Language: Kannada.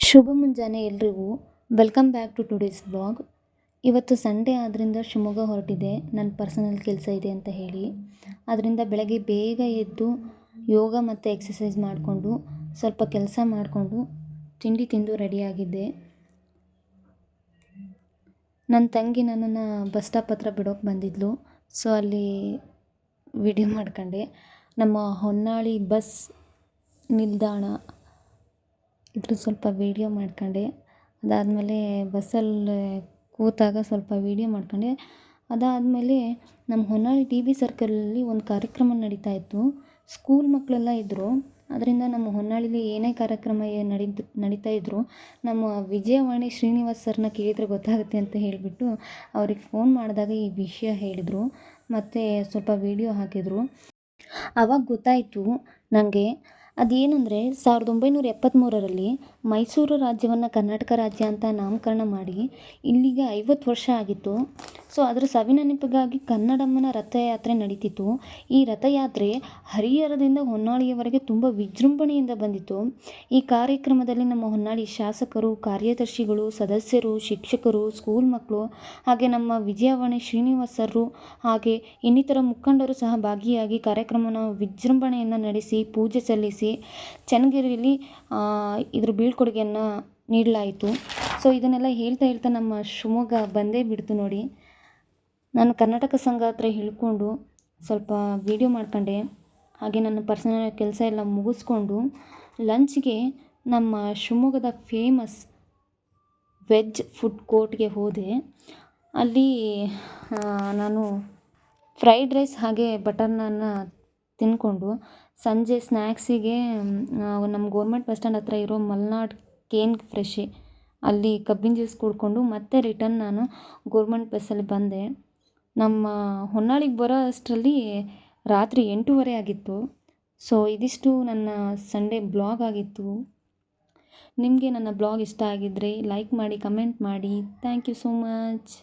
ಶುಭ ಮುಂಜಾನೆ ಎಲ್ರಿಗೂ. Welcome back to today's vlog. ಇವತ್ತು ಸಂಡೇ ಆದ್ದರಿಂದ ಶಿವಮೊಗ್ಗ ಹೊರಟಿದೆ, ನನ್ನ ಪರ್ಸನಲ್ ಕೆಲಸ ಇದೆ ಅಂತ ಹೇಳಿ. ಅದರಿಂದ ಬೆಳಗ್ಗೆ ಬೇಗ ಎದ್ದು ಯೋಗ ಮತ್ತು ಎಕ್ಸಸೈಸ್ ಮಾಡಿಕೊಂಡು ಸ್ವಲ್ಪ ಕೆಲಸ ಮಾಡಿಕೊಂಡು ತಿಂಡಿ ತಿಂದು ರೆಡಿಯಾಗಿದ್ದೆ. ನನ್ನ ತಂಗಿ ನನ್ನನ್ನು ಬಸ್ ಸ್ಟಾಪ್ ಹತ್ರ ಬಿಡೋಕ್ಕೆ ಬಂದಿದ್ಲು. ಸೊ ಅಲ್ಲಿ ವಿಡಿಯೋ ಮಾಡ್ಕೊಂಡೆ. ನಮ್ಮ ಹೊನ್ನಾಳಿ ಬಸ್ ನಿಲ್ದಾಣ ಇದ್ರ ಸ್ವಲ್ಪ ವೀಡಿಯೋ ಮಾಡ್ಕೊಂಡೆ. ಅದಾದಮೇಲೆ ಬಸ್ಸಲ್ಲಿ ಕೂತಾಗ ಸ್ವಲ್ಪ ವೀಡಿಯೋ ಮಾಡ್ಕೊಂಡೆ. ಅದಾದಮೇಲೆ ನಮ್ಮ ಹೊನ್ನಾಳಿ ಟಿ ಬಿ ಸರ್ಕಲಲ್ಲಿ ಒಂದು ಕಾರ್ಯಕ್ರಮ ನಡೀತಾ ಇತ್ತು. ಸ್ಕೂಲ್ ಮಕ್ಕಳೆಲ್ಲ ಇದ್ದರು. ಅದರಿಂದ ನಮ್ಮ ಹೊನ್ನಾಳಿಲಿ ಏನೇ ಕಾರ್ಯಕ್ರಮ ನಡೀತಾ ಇದ್ದರು ನಮ್ಮ ವಿಜಯವಾಣಿ ಶ್ರೀನಿವಾಸ್ ಸರ್ನ ಕೇಳಿದರೆ ಗೊತ್ತಾಗುತ್ತೆ ಅಂತ ಹೇಳಿಬಿಟ್ಟು ಅವ್ರಿಗೆ ಫೋನ್ ಮಾಡಿದಾಗ ಈ ವಿಷಯ ಹೇಳಿದರು ಮತ್ತು ಸ್ವಲ್ಪ ವೀಡಿಯೋ ಹಾಕಿದರು. ಆವಾಗ ಗೊತ್ತಾಯಿತು ನನಗೆ. ಅದೇನೆಂದರೆ 1973ರಲ್ಲಿ ಮೈಸೂರು ರಾಜ್ಯವನ್ನು ಕರ್ನಾಟಕ ರಾಜ್ಯ ಅಂತ ನಾಮಕರಣ ಮಾಡಿ ಇಲ್ಲಿಗೆ 50 ವರ್ಷ ಆಗಿತ್ತು. ಸೊ ಅದರ ಸವಿನೆನಪಿಗಾಗಿ ಕನ್ನಡಮ್ಮನ ರಥಯಾತ್ರೆ ನಡೀತಿತ್ತು. ಈ ರಥಯಾತ್ರೆ ಹರಿಹರದಿಂದ ಹೊನ್ನಾಳಿಯವರೆಗೆ ತುಂಬ ವಿಜೃಂಭಣೆಯಿಂದ ಬಂದಿತ್ತು. ಈ ಕಾರ್ಯಕ್ರಮದಲ್ಲಿ ನಮ್ಮ ಹೊನ್ನಾಳಿ ಶಾಸಕರು, ಕಾರ್ಯದರ್ಶಿಗಳು, ಸದಸ್ಯರು, ಶಿಕ್ಷಕರು, ಸ್ಕೂಲ್ ಮಕ್ಕಳು ಹಾಗೆ ನಮ್ಮ ವಿಜಯವಾಣಿ ಶ್ರೀನಿವಾಸ್ ಸರ್ರು ಹಾಗೆ ಇನ್ನಿತರ ಮುಖಂಡರು ಸಹ ಭಾಗಿಯಾಗಿ ಕಾರ್ಯಕ್ರಮವನ್ನು ವಿಜೃಂಭಣೆಯನ್ನು ನಡೆಸಿ ಪೂಜೆ ಸಲ್ಲಿಸಿ ಚನ್ನಗಿರಿಯಲ್ಲಿ ಇದ್ರ ಬೀಳ್ಕೊಡುಗೆಯನ್ನು ನೀಡಲಾಯಿತು. ಸೊ ಇದನ್ನೆಲ್ಲ ಹೇಳ್ತಾ ನಮ್ಮ ಶಿವಮೊಗ್ಗ ಬಂದೇ ಬಿಡ್ತು ನೋಡಿ. ನಾನು ಕರ್ನಾಟಕ ಸಂಘ ಹತ್ರ ಹೇಳ್ಕೊಂಡು ಸ್ವಲ್ಪ ವೀಡಿಯೋ ಮಾಡ್ಕೊಂಡೆ. ಹಾಗೆ ನನ್ನ ಪರ್ಸನಲ್ ಕೆಲಸ ಎಲ್ಲ ಮುಗಿಸ್ಕೊಂಡು ಲಂಚ್ಗೆ ನಮ್ಮ ಶಿವಮೊಗ್ಗದ ಫೇಮಸ್ ವೆಜ್ ಫುಡ್ ಕೋರ್ಟ್ಗೆ ಹೋದೆ. ಅಲ್ಲಿ ನಾನು ಫ್ರೈಡ್ ರೈಸ್ ಹಾಗೆ ಬಟರ್ ನಾನ್ ತಿಂದ್ಕೊಂಡು ಸಂಜೆ ಸ್ನ್ಯಾಕ್ಸಿಗೆ ನಮ್ಮ ಗೌರ್ಮೆಂಟ್ ಬಸ್ ಸ್ಟ್ಯಾಂಡ್ ಹತ್ರ ಇರೋ ಮಲ್ನಾಡ್ ಕೇನ್ ಫ್ರೆಶ್ ಅಲ್ಲಿ ಕಬ್ಬಿನ ಜ್ಯೂಸ್ ಕುಡ್ಕೊಂಡು ಮತ್ತೆ ರಿಟರ್ನ್ ನಾನು ಗೌರ್ಮೆಂಟ್ ಬಸ್ಸಲ್ಲಿ ಬಂದೆ. ನಮ್ಮ ಹೊನ್ನಾಳಿಗೆ ಬರೋ ಅಷ್ಟರಲ್ಲಿ ರಾತ್ರಿ 8:30 ಆಗಿತ್ತು. ಸೊ ಇದಿಷ್ಟು ನನ್ನ ಸಂಡೇ ಬ್ಲಾಗ್ ಆಗಿತ್ತು. ನಿಮಗೆ ನನ್ನ ಬ್ಲಾಗ್ ಇಷ್ಟ ಆಗಿದ್ದರೆ ಲೈಕ್ ಮಾಡಿ, ಕಮೆಂಟ್ ಮಾಡಿ. Thank you so much.